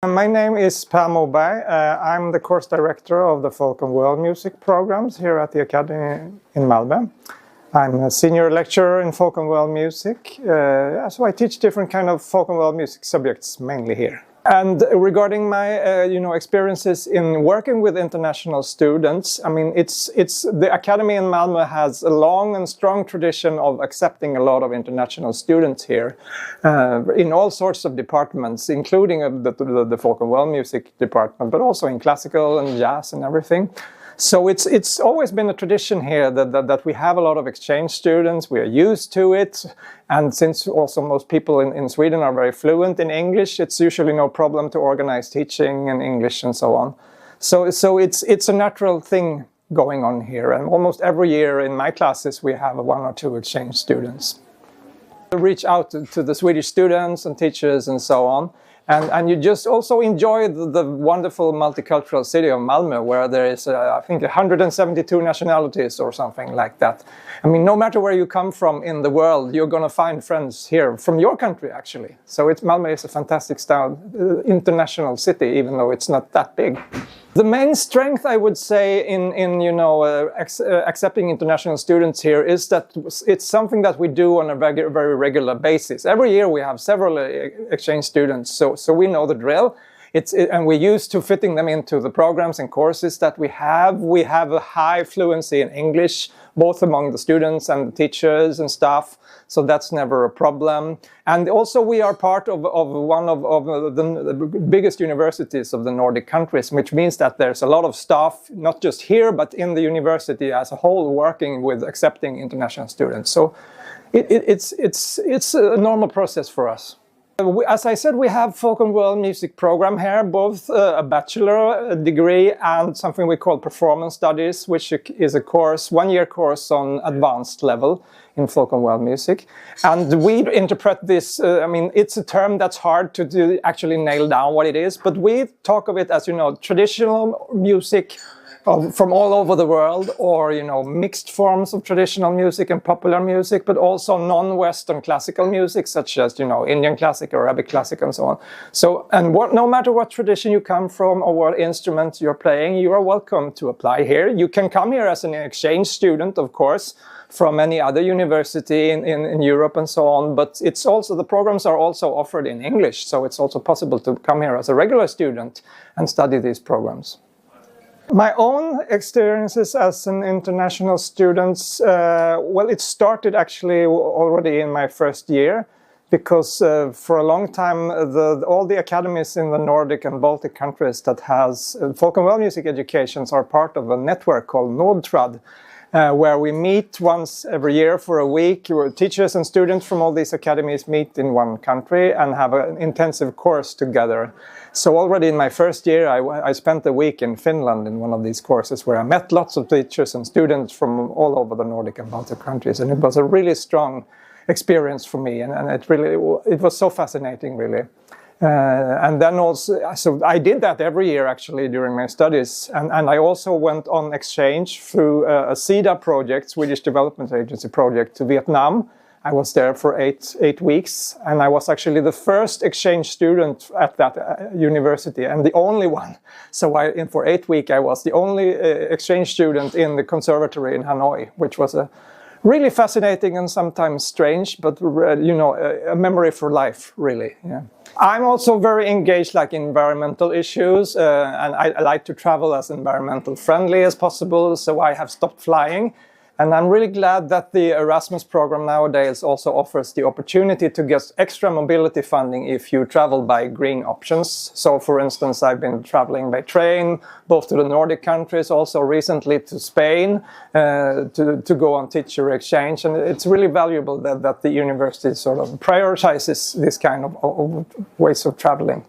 My name is Pär Moberg. I'm the course director of the folk and world music programs here at the Academy in Malmö. I'm a senior lecturer in folk and world music, so I teach different kind of folk and world music subjects mainly here. And regarding my experiences in working with international students, I mean, it's the Academy in Malmö has a long and strong tradition of accepting a lot of international students here in all sorts of departments, including the folk and world music department, but also in classical and jazz and everything. So it's always been a tradition here that we have a lot of exchange students. We are used to it, and since also most people in Sweden are very fluent in English, it's usually no problem to organize teaching in English and so on. So it's a natural thing going on here, and almost every year in my classes we have 1 or 2 exchange students. We reach out to the Swedish students and teachers and so on. And you just also enjoy the wonderful multicultural city of Malmö, where there is, I think, 172 nationalities or something like that. I mean, no matter where you come from in the world, you're going to find friends here from your country, actually. So Malmö is a fantastic international city, even though it's not that big. The main strength, I would say, in accepting international students here is that it's something that we do on a very regular basis. Every year we have several exchange students, so we know the drill. And we're used to fitting them into the programs and courses that we have. We have a high fluency in English, both among the students and the teachers and staff, so that's never a problem. And also we are part of one of the biggest universities of the Nordic countries, which means that there's a lot of staff, not just here, but in the university as a whole, working with accepting international students. So it's a normal process for us. As I said, we have folk and world music program here, both a bachelor degree and something we call performance studies, which is a course, 1-year course on advanced level in folk and world music. And we interpret this, I mean, it's a term that's hard to actually nail down what it is, but we talk of it as, traditional music from all over the world, or mixed forms of traditional music and popular music, but also non-Western classical music, such as Indian classic, Arabic classic, and so on. So, and no matter what tradition you come from or what instrument you're playing, you are welcome to apply here. You can come here as an exchange student, of course, from any other university in Europe and so on, but it's also, the programs are also offered in English, so it's also possible to come here as a regular student and study these programs. My own experiences as an international student, well, it started actually already in my first year, because for a long time all the academies in the Nordic and Baltic countries that has folk and world music educations are part of a network called Nordic Raga, where we meet once every year for a week. Teachers and students from all these academies meet in one country and have an intensive course together. So already in my first year I spent a week in Finland in one of these courses, where I met lots of teachers and students from all over the Nordic and Baltic countries, and it was a really strong experience for me, and it was so fascinating, really. And then also, so I did that every year actually during my studies, and I also went on exchange through a SIDA project, Swedish Development Agency project, to Vietnam. I was there for eight weeks, and I was actually the first exchange student at that university, and the only one. So for 8 weeks I was the only exchange student in the conservatory in Hanoi, which was a really fascinating and sometimes strange, but a memory for life, really. Yeah. I'm also very engaged in environmental issues, and I like to travel as environmental friendly as possible, so I have stopped flying. And I'm really glad that the Erasmus program nowadays also offers the opportunity to get extra mobility funding if you travel by green options. So for instance, I've been traveling by train, both to the Nordic countries, also recently to Spain, to go on teacher exchange. And it's really valuable that the university sort of prioritizes this kind of ways of traveling.